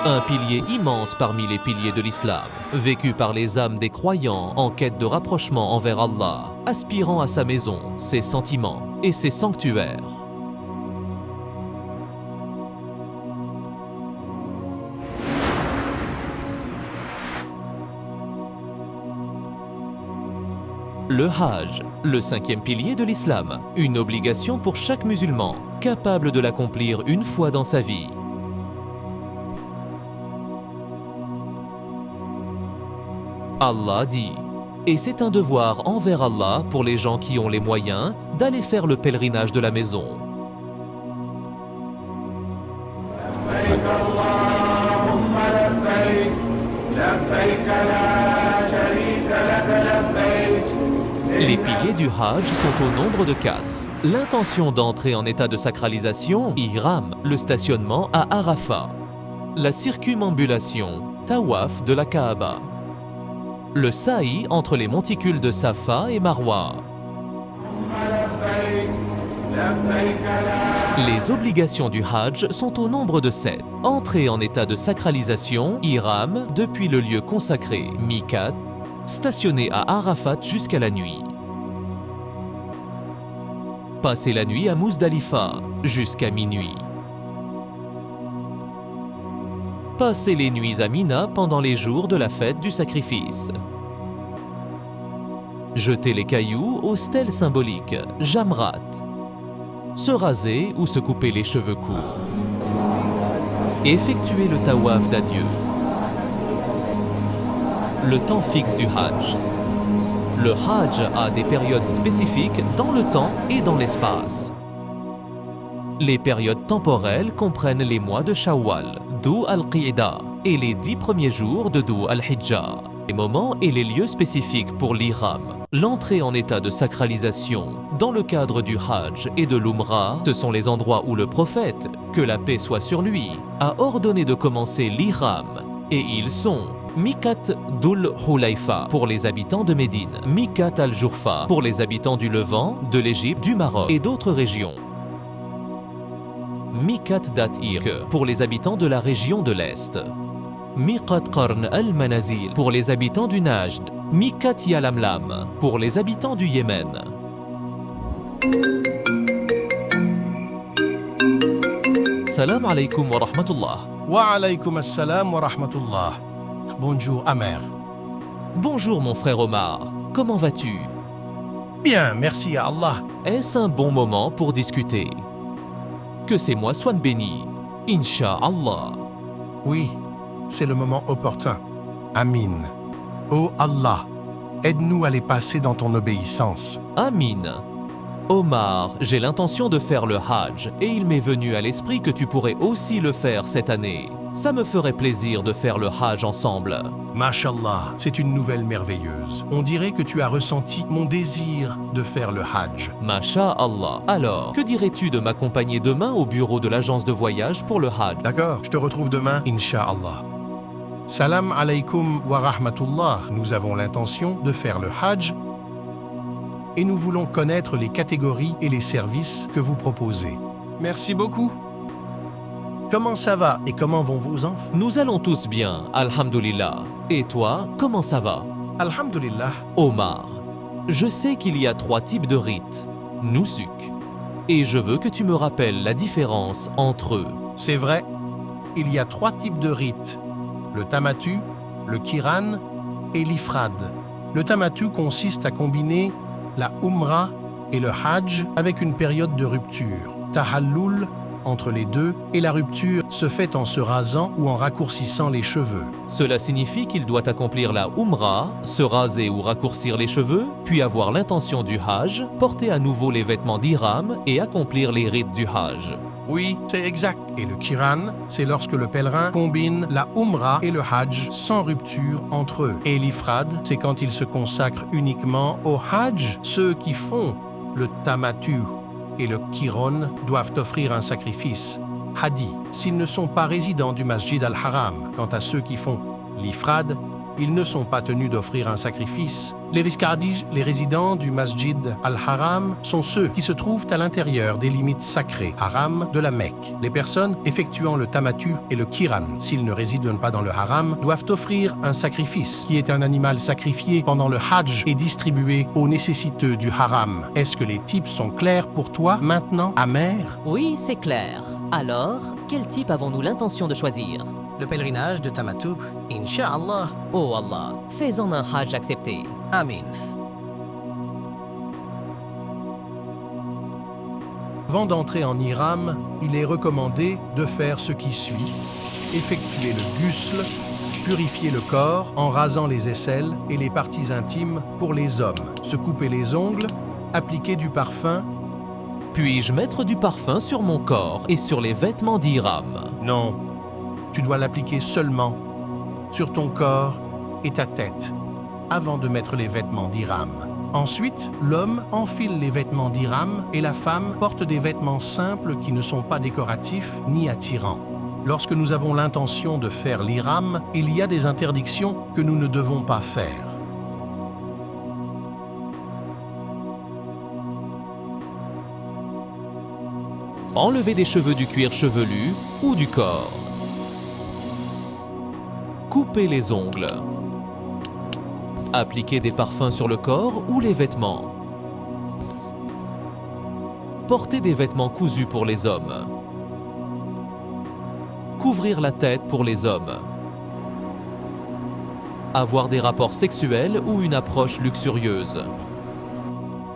Un pilier immense parmi les piliers de l'islam, vécu par les âmes des croyants en quête de rapprochement envers Allah, aspirant à sa maison, ses sentiments et ses sanctuaires. Le Hajj, le 5e pilier de l'islam, une obligation pour chaque musulman, capable de l'accomplir une fois dans sa vie. Allah dit, et c'est un devoir envers Allah pour les gens qui ont les moyens d'aller faire le pèlerinage de la maison. Les piliers du Hajj sont au nombre de 4. L'intention d'entrer en état de sacralisation, Ihram, le stationnement à Arafat. La circumambulation, Tawaf de la Kaaba. Le sa'i entre les monticules de Safa et Marwa. Les obligations du Hajj sont au nombre de 7. Entrer en état de sacralisation, Ihram, depuis le lieu consacré, Miqat, stationner à Arafat jusqu'à la nuit. Passer la nuit à Muzdalifa, jusqu'à minuit. Passer les nuits à Mina pendant les jours de la fête du sacrifice. Jeter les cailloux aux stèles symboliques, Jamrat. Se raser ou se couper les cheveux courts. Effectuer le tawaf d'adieu. Le temps fixe du Hajj. Le Hajj a des périodes spécifiques dans le temps et dans l'espace. Les périodes temporelles comprennent les mois de Shawwal, Dhu al-Qiyda, et les 10 premiers jours de Dhu al-Hijja. Les moments et les lieux spécifiques pour l'Ihram, l'entrée en état de sacralisation, dans le cadre du Hajj et de l'Umrah, ce sont les endroits où le prophète, que la paix soit sur lui, a ordonné de commencer l'Ihram, et ils sont Miqat Dhul Hulayfa pour les habitants de Médine, Miqat al-Jurfa pour les habitants du Levant, de l'Égypte, du Maroc et d'autres régions. Miqat Dat Irq pour les habitants de la région de l'Est. Miqat Qarn al-Manazil pour les habitants du Najd. Miqat Yalamlam pour les habitants du Yémen. Salam alaykum wa rahmatullah. Wa alaykum assalam wa rahmatullah. Bonjour Amer. Bonjour mon frère Omar, comment vas-tu? Bien, merci à Allah. Est-ce un bon moment pour discuter? Que ces mois soient bénis, Inch'Allah. Oui, c'est le moment opportun. Amin. Ô Allah, aide-nous à les passer dans ton obéissance. Amin. Omar, j'ai l'intention de faire le Hajj et il m'est venu à l'esprit que tu pourrais aussi le faire cette année. Ça me ferait plaisir de faire le Hajj ensemble. Mashallah, c'est une nouvelle merveilleuse. On dirait que tu as ressenti mon désir de faire le Hajj. Masha'Allah. Alors, que dirais-tu de m'accompagner demain au bureau de l'agence de voyage pour le Hajj? D'accord, je te retrouve demain, Inch'Allah. Salam alaykum wa rahmatullah. Nous avons l'intention de faire le Hajj et nous voulons connaître les catégories et les services que vous proposez. Merci beaucoup. Comment ça va et comment vont vos enfants? Nous allons tous bien, alhamdulillah. Et toi, comment ça va? Alhamdulillah. Omar, je sais qu'il y a 3 types de rites, nusuk, et je veux que tu me rappelles la différence entre eux. C'est vrai, il y a 3 types de rites, le tamattu, le kiran et l'ifrad. Le tamattu consiste à combiner la umrah et le hajj avec une période de rupture, tahallul, entre les deux, et la rupture se fait en se rasant ou en raccourcissant les cheveux. Cela signifie qu'il doit accomplir la Umrah, se raser ou raccourcir les cheveux, puis avoir l'intention du Hajj, porter à nouveau les vêtements d'Ihram et accomplir les rites du Hajj. Oui, c'est exact. Et le kiran, c'est lorsque le pèlerin combine la Umrah et le Hajj sans rupture entre eux. Et l'ifrad, c'est quand il se consacre uniquement au Hajj. Ceux qui font le tamatu et le kiron doivent offrir un sacrifice, hadi, s'ils ne sont pas résidents du Masjid al-Haram. Quant à ceux qui font l'ifrad, ils ne sont pas tenus d'offrir un sacrifice. Les riscardij, les résidents du Masjid al-Haram, sont ceux qui se trouvent à l'intérieur des limites sacrées, haram, de la Mecque. Les personnes effectuant le tamatu et le kiran, s'ils ne résident pas dans le haram, doivent offrir un sacrifice, qui est un animal sacrifié pendant le hajj et distribué aux nécessiteux du haram. Est-ce que les types sont clairs pour toi maintenant, Amer? Oui, c'est clair. Alors, quel type avons-nous l'intention de choisir? Le pèlerinage de Tamatu, Inch'Allah. Oh Allah, fais-en un hajj accepté. Amin. Avant d'entrer en Ihram, il est recommandé de faire ce qui suit: effectuer le ghusl, purifier le corps en rasant les aisselles et les parties intimes pour les hommes, se couper les ongles, appliquer du parfum. Puis-je mettre du parfum sur mon corps et sur les vêtements d'Ihram? Non, tu dois l'appliquer seulement sur ton corps et ta tête avant de mettre les vêtements d'Ihram. Ensuite, l'homme enfile les vêtements d'Ihram et la femme porte des vêtements simples qui ne sont pas décoratifs ni attirants. Lorsque nous avons l'intention de faire l'Ihram, il y a des interdictions que nous ne devons pas faire. Enlever des cheveux du cuir chevelu ou du corps. Couper les ongles. Appliquer des parfums sur le corps ou les vêtements. Porter des vêtements cousus pour les hommes. Couvrir la tête pour les hommes. Avoir des rapports sexuels ou une approche luxurieuse.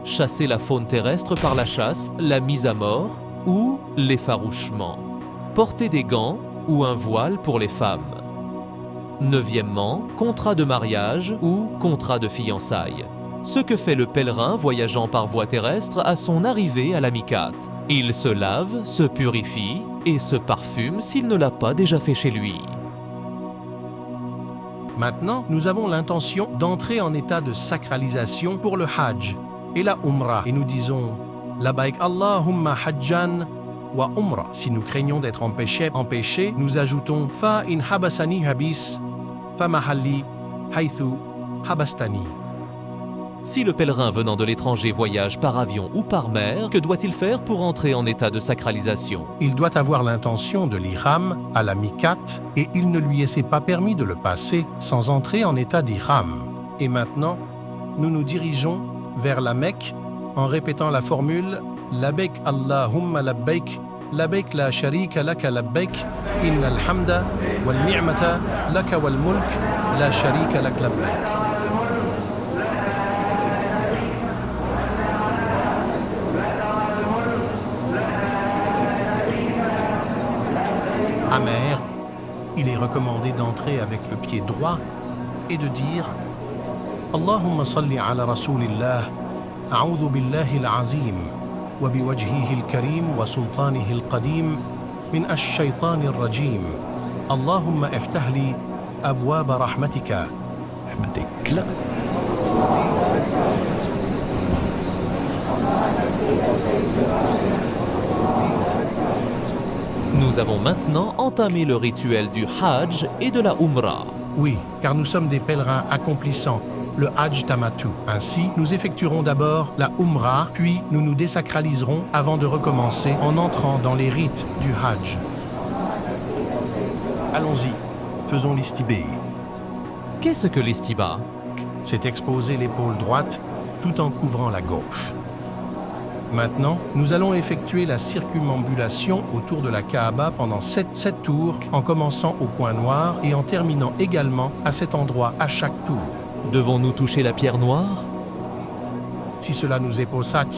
Chasser la faune terrestre par la chasse, la mise à mort ou l'effarouchement. Porter des gants ou un voile pour les femmes. Neuvièmement, contrat de mariage ou contrat de fiançailles. Ce que fait le pèlerin voyageant par voie terrestre à son arrivée à la Miqat. Il se lave, se purifie et se parfume s'il ne l'a pas déjà fait chez lui. Maintenant, nous avons l'intention d'entrer en état de sacralisation pour le Hajj et la Umrah. Et nous disons « Labaik Allahumma hajjan wa Umrah ». Si nous craignons d'être empêchés, nous ajoutons « Fa in habasani habis, fa mahalli haythu habastani ». Si le pèlerin venant de l'étranger voyage par avion ou par mer, que doit-il faire pour entrer en état de sacralisation? Il doit avoir l'intention de l'Ihram à la Miqat et il ne lui est pas permis de le passer sans entrer en état d'Ihram. Et maintenant, nous nous dirigeons vers la Mecque en répétant la formule « Labbaik Allahumma labbaik, labbaik la sharika laka labbaik, innal hamda wal ni'mata laka wal mulk, la sharika lak labbaik ». Amer, il est recommandé d'entrer avec le pied droit et de dire Allahumma salli ala rasulillah, a'udhu billahi al-azim, wa biwajhihi al-karim wa sultanihi al-qadim, min ash-shaytani al-rajim. Allahumma iftah li abwaba rahmatika. Nous avons maintenant entamé le rituel du Hajj et de la Umrah. Oui, car nous sommes des pèlerins accomplissant le Hajj Tamatu. Ainsi, nous effectuerons d'abord la Umrah, puis nous nous désacraliserons avant de recommencer en entrant dans les rites du Hajj. Allons-y, faisons l'istibé. Qu'est-ce que l'istiba? C'est exposer l'épaule droite tout en couvrant la gauche. Maintenant, nous allons effectuer la circumambulation autour de la Kaaba pendant 7 tours, en commençant au point noir et en terminant également à cet endroit à chaque tour. Devons-nous toucher la pierre noire? Si cela nous est possible,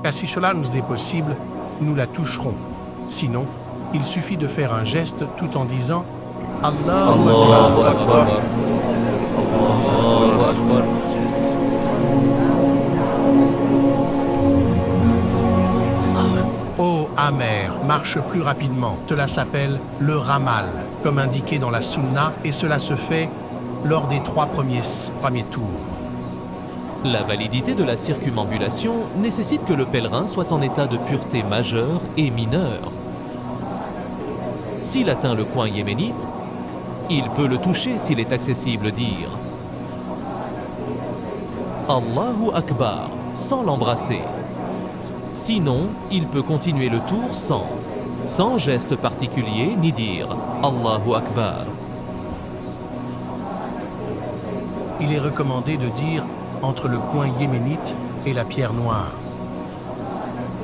car si cela nous est possible, nous la toucherons. Sinon, il suffit de faire un geste tout en disant Allahu Akbar. Allahu Akbar. Ô Amer, marche plus rapidement. Cela s'appelle le ramal, comme indiqué dans la sunna, et cela se fait lors des 3 premiers tours. La validité de la circumambulation nécessite que le pèlerin soit en état de pureté majeure et mineure. S'il atteint le coin yéménite, il peut le toucher s'il est accessible, dire Allahu Akbar sans l'embrasser. Sinon, il peut continuer le tour sans geste particulier ni dire Allahu Akbar. Il est recommandé de dire entre le coin yéménite et la pierre noire.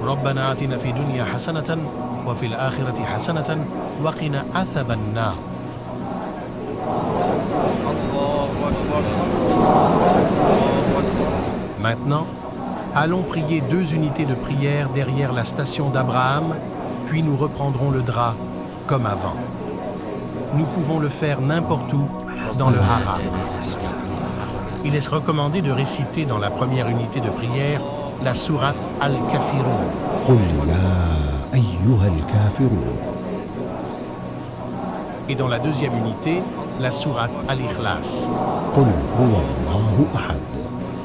ربنا آتنا في الدنيا حسنة وفي الآخرة حسنة وقنا عذاب النار. Maintenant, allons prier 2 unités de prière derrière la station d'Abraham, puis nous reprendrons le drap comme avant. Nous pouvons le faire n'importe où dans le haram. Il est recommandé de réciter dans la première unité de prière la sourate Al-Kafirun. قل يا أيها الكافرون. Et dans la deuxième unité, la sourate Al-Ikhlas. قل هو الله أحد.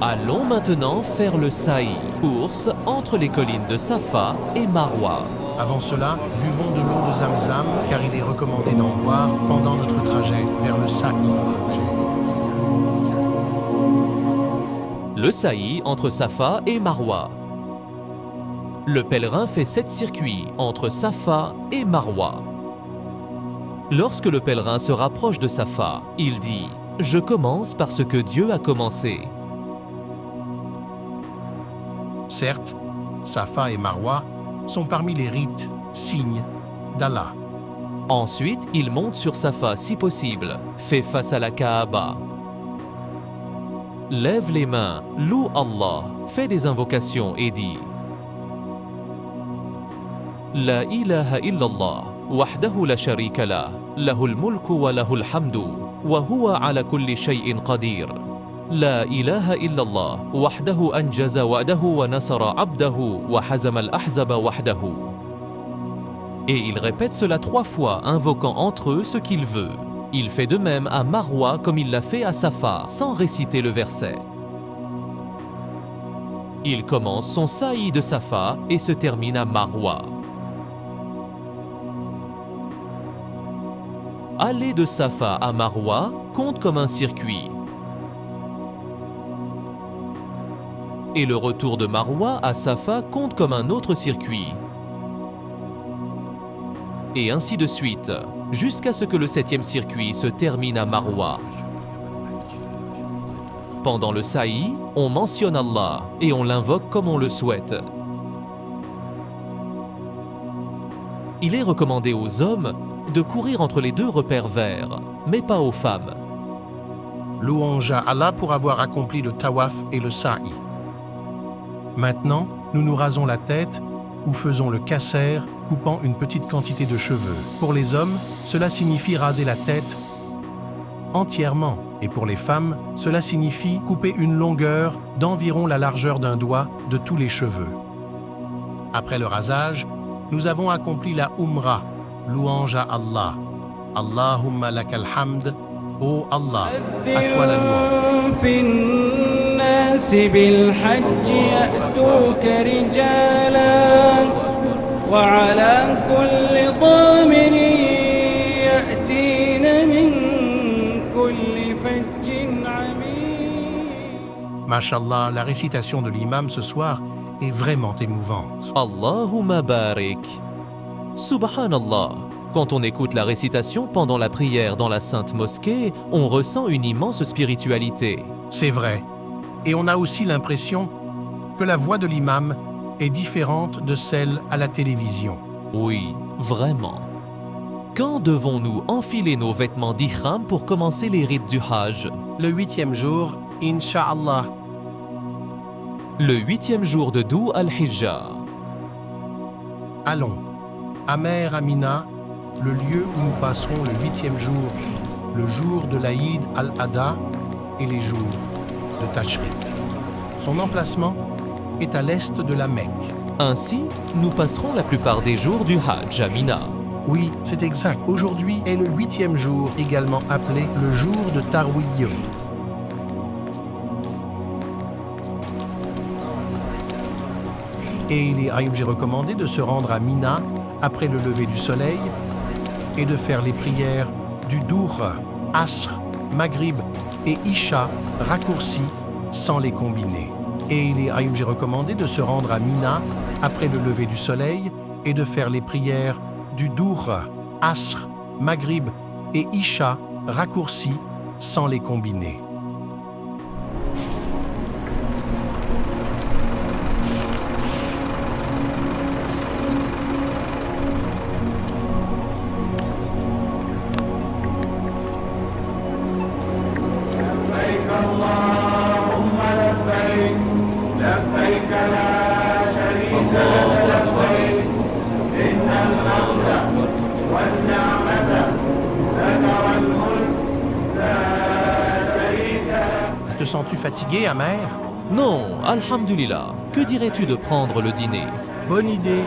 Allons maintenant faire le sa'i, course entre les collines de Safa et Marwa. Avant cela, buvons de l'eau de Zamzam, car il est recommandé d'en boire pendant notre trajet vers le sa'i. Le sa'i entre Safa et Marwa. Le pèlerin fait 7 circuits entre Safa et Marwa. Lorsque le pèlerin se rapproche de Safa, il dit « Je commence par ce que Dieu a commencé ». Certes, Safa et Marwa sont parmi les rites, signes d'Allah. Ensuite, il monte sur Safa si possible, fait face à la Kaaba. Lève les mains, loue Allah, fait des invocations et dit La ilaha illallah, wahdahu la sharika lah, lahul mulku wa lahul hamdu, wa huwa ala kulli shay'in qadir. La ilaha illallah, wahdahu anjaza wa'dahu wa nasara abdahu, wa hazama al-ahzaba wahdahu. Et il répète cela 3 fois, invoquant entre eux ce qu'il veut. Il fait de même à Marwa comme il l'a fait à Safa, sans réciter le verset. Il commence son sa'i de Safa et se termine à Marwa. Aller de Safa à Marwa compte comme un circuit. Et le retour de Marwa à Safa compte comme un autre circuit. Et ainsi de suite, jusqu'à ce que le 7e circuit se termine à Marwa. Pendant le sa'i, on mentionne Allah et on l'invoque comme on le souhaite. Il est recommandé aux hommes de courir entre les 2 repères verts, mais pas aux femmes. Louange à Allah pour avoir accompli le tawaf et le sa'i. Maintenant, nous nous rasons la tête ou faisons le kasser, coupant une petite quantité de cheveux. Pour les hommes, cela signifie raser la tête entièrement. Et pour les femmes, cela signifie couper une longueur d'environ la largeur d'un doigt de tous les cheveux. Après le rasage, nous avons accompli la Umrah, louange à Allah. Allahumma lakal hamd, ô Allah, à toi la louange. وعلى كل ضامر يأتين من كل فج عميق. Mashallah, la récitation de l'imam ce soir est vraiment émouvante. Allahumma barik. Subhanallah. Quand on écoute la récitation pendant la prière dans la sainte mosquée, on ressent une immense spiritualité. C'est vrai. Et on a aussi l'impression que la voix de l'imam est différente de celle à la télévision. Oui, vraiment. Quand devons-nous enfiler nos vêtements d'ihram pour commencer les rites du Hajj? Le 8e jour, Inch'Allah. Le 8e jour de Dhu al-Hijja. Allons, à Mer Amina, le lieu où nous passerons le 8e jour, le jour de l'Aïd al-Adha et les jours de Tashriq. Son emplacement est à l'est de la Mecque. Ainsi, nous passerons la plupart des jours du Hajj à Mina. Oui, c'est exact. Aujourd'hui est le 8e jour, également appelé le jour de Tarwiyah. Et il est recommandé de se rendre à Mina après le lever du soleil et de faire les prières du Dour, Asr, Maghrib et Isha raccourcis sans les combiner. Et il est recommandé de se rendre à Mina après le lever du soleil et de faire les prières du Dour, Asr, Maghrib et Isha raccourcis sans les combiner. Te sens-tu fatigué, Amer? Non, alhamdulillah. Que dirais-tu de prendre le dîner? Bonne idée.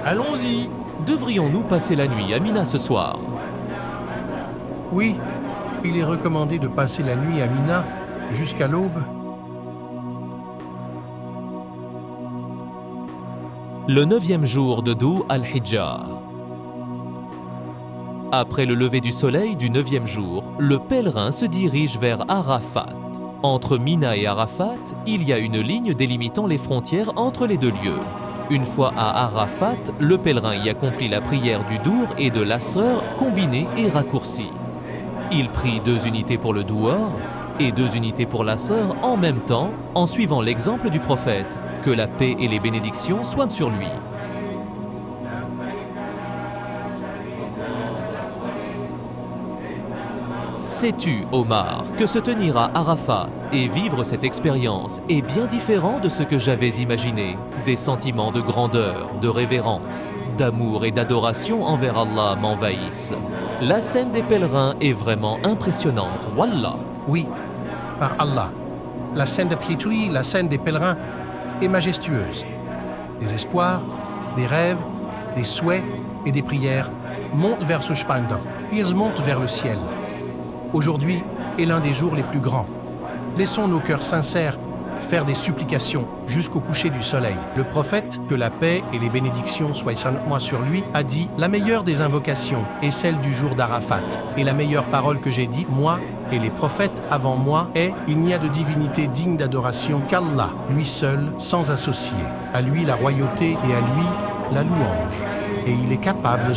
Allons-y. Devrions-nous passer la nuit à Mina ce soir? Oui, il est recommandé de passer la nuit à Mina jusqu'à l'aube. Le 9e jour de Dhu al-Hijjah. Après le lever du soleil du 9e jour, le pèlerin se dirige vers Arafat. Entre Mina et Arafat, il y a une ligne délimitant les frontières entre les deux lieux. Une fois à Arafat, le pèlerin y accomplit la prière du Dour et de l'Asr combinée et raccourcie. Il prie 2 unités pour le Dour et 2 unités pour l'Asr en même temps, en suivant l'exemple du prophète, que la paix et les bénédictions soient sur lui. Sais-tu, Omar, que se tenir à Arafat et vivre cette expérience est bien différent de ce que j'avais imaginé? Des sentiments de grandeur, de révérence, d'amour et d'adoration envers Allah m'envahissent. La scène des pèlerins est vraiment impressionnante, wallah. Oui, par Allah. La scène de Pietri, la scène des pèlerins, est majestueuse. Des espoirs, des rêves, des souhaits et des prières montent vers ce Spandin. Ils montent vers le ciel. Aujourd'hui est l'un des jours les plus grands. Laissons nos cœurs sincères faire des supplications jusqu'au coucher du soleil. Le prophète, que la paix et les bénédictions soient sur lui, a dit « La meilleure des invocations est celle du jour d'Arafat. Et la meilleure parole que j'ai dite, moi et les prophètes avant moi, est « Il n'y a de divinité digne d'adoration qu'Allah, lui seul, sans associé. À lui la royauté et à lui la louange. Et il est capable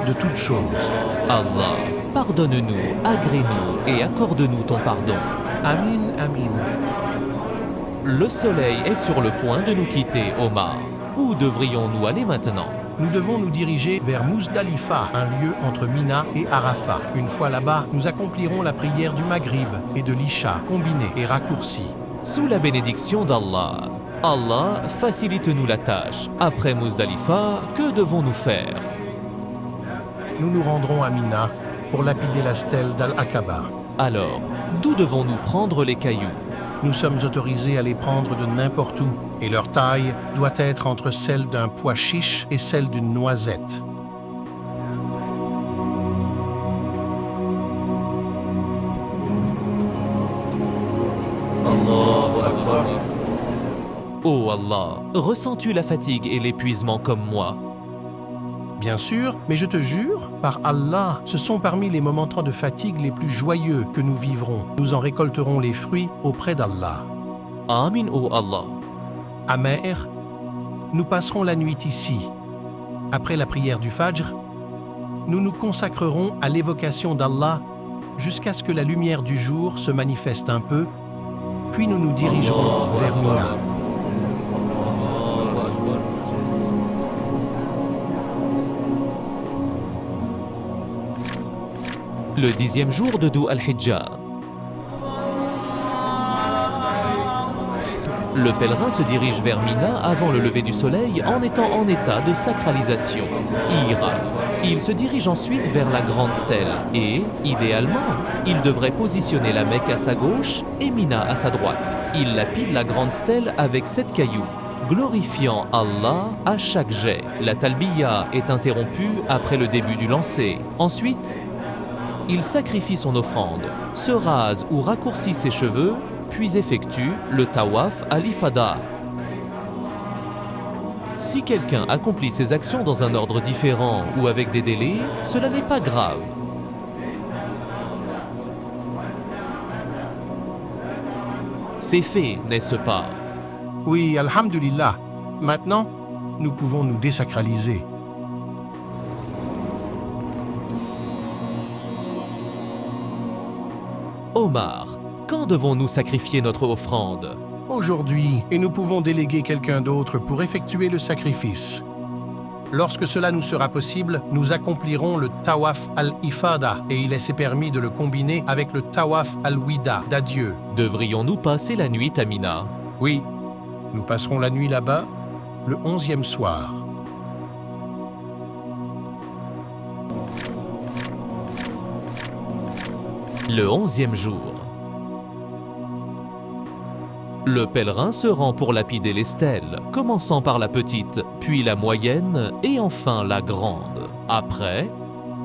de toutes choses. » Allah, pardonne-nous, agrée-nous et accorde-nous ton pardon. Amin, amin. Le soleil est sur le point de nous quitter, Omar. Où devrions-nous aller maintenant? Nous devons nous diriger vers Muzdalifa, un lieu entre Mina et Arafat. Une fois là-bas, nous accomplirons la prière du Maghrib et de l'Isha, combinée et raccourcie. Sous la bénédiction d'Allah, Allah, facilite-nous la tâche. Après Muzdalifa, que devons-nous faire? Nous nous rendrons à Mina pour lapider la stèle d'Al-Aqaba. Alors, d'où devons-nous prendre les cailloux? Nous sommes autorisés à les prendre de n'importe où, et leur taille doit être entre celle d'un pois chiche et celle d'une noisette. Oh Allah, ressens-tu la fatigue et l'épuisement comme moi? Bien sûr, mais je te jure, par Allah, ce sont parmi les moments de fatigue les plus joyeux que nous vivrons. Nous en récolterons les fruits auprès d'Allah. Amin, oh Allah. Amer, nous passerons la nuit ici. Après la prière du Fajr, nous nous consacrerons à l'évocation d'Allah jusqu'à ce que la lumière du jour se manifeste un peu, puis nous nous dirigerons vers Mina. Le 10e jour de Dhu al-Hijjah. Le pèlerin se dirige vers Mina avant le lever du soleil en étant en état de sacralisation. Il se dirige ensuite vers la grande stèle et, idéalement, il devrait positionner la Mecque à sa gauche et Mina à sa droite. Il lapide la grande stèle avec 7 cailloux, glorifiant Allah à chaque jet. La talbiya est interrompue après le début du lancer. Ensuite, il sacrifie son offrande, se rase ou raccourcit ses cheveux, puis effectue le tawaf à l'ifada. Si quelqu'un accomplit ses actions dans un ordre différent ou avec des délais, cela n'est pas grave. C'est fait, n'est-ce pas? Oui, alhamdulillah. Maintenant, nous pouvons nous désacraliser. Omar, quand devons-nous sacrifier notre offrande? Aujourd'hui, et nous pouvons déléguer quelqu'un d'autre pour effectuer le sacrifice. Lorsque cela nous sera possible, nous accomplirons le tawaf al-ifada et il est permis de le combiner avec le tawaf al-wida d'adieu. Devrions-nous passer la nuit à Mina? Oui, nous passerons la nuit là-bas, le 11e soir. Le 11e jour. Le pèlerin se rend pour lapider les stèles, commençant par la petite, puis la moyenne et enfin la grande. Après,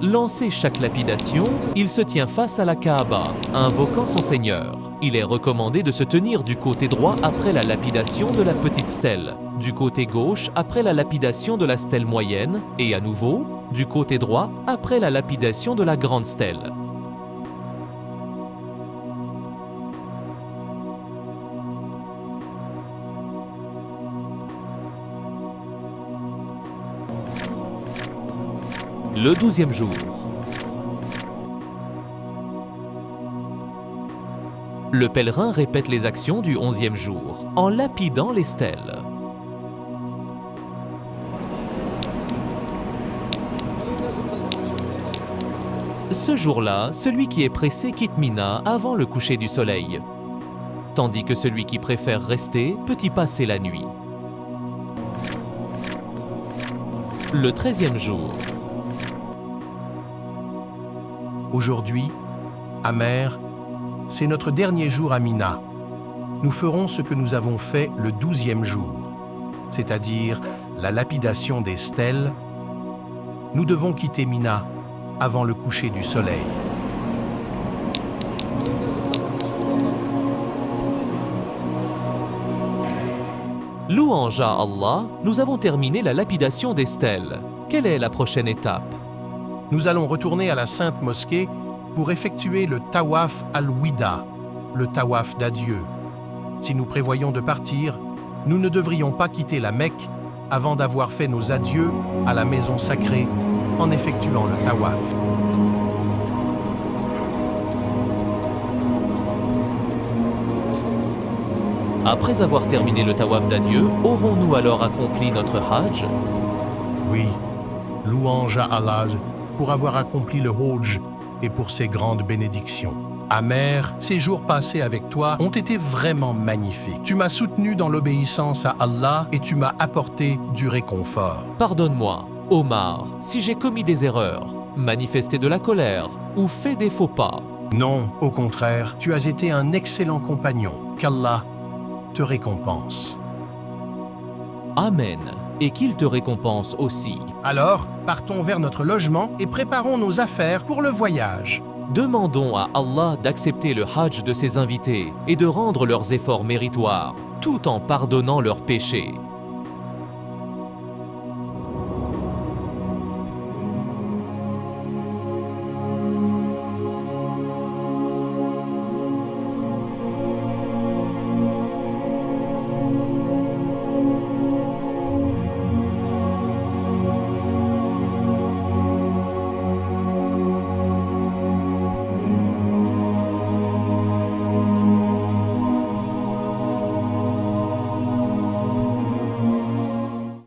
lancé chaque lapidation, il se tient face à la Kaaba, invoquant son Seigneur. Il est recommandé de se tenir du côté droit après la lapidation de la petite stèle, du côté gauche après la lapidation de la stèle moyenne et à nouveau, du côté droit après la lapidation de la grande stèle. Le 12e jour. Le pèlerin répète les actions du 11e jour en lapidant les stèles. Ce jour-là, celui qui est pressé quitte Mina avant le coucher du soleil, tandis que celui qui préfère rester peut y passer la nuit. Le 13e jour. Aujourd'hui, Amer, c'est notre dernier jour à Mina. Nous ferons ce que nous avons fait le 12e jour, c'est-à-dire la lapidation des stèles. Nous devons quitter Mina avant le coucher du soleil. Louange à Allah, nous avons terminé la lapidation des stèles. Quelle est la prochaine étape? Nous allons retourner à la Sainte Mosquée pour effectuer le tawaf al-wida, le tawaf d'adieu. Si nous prévoyons de partir, nous ne devrions pas quitter la Mecque avant d'avoir fait nos adieux à la maison sacrée en effectuant le tawaf. Après avoir terminé le tawaf d'adieu, aurons-nous alors accompli notre hajj? Oui, louange à Allah pour avoir accompli le Hajj et pour ses grandes bénédictions. Amer, ces jours passés avec toi ont été vraiment magnifiques. Tu m'as soutenu dans l'obéissance à Allah et tu m'as apporté du réconfort. Pardonne-moi, Omar, si j'ai commis des erreurs, manifesté de la colère ou fait des faux pas. Non, au contraire, tu as été un excellent compagnon. Qu'Allah te récompense. Amen, et qu'il te récompense aussi. Alors, partons vers notre logement et préparons nos affaires pour le voyage. Demandons à Allah d'accepter le hajj de ses invités et de rendre leurs efforts méritoires, tout en pardonnant leurs péchés.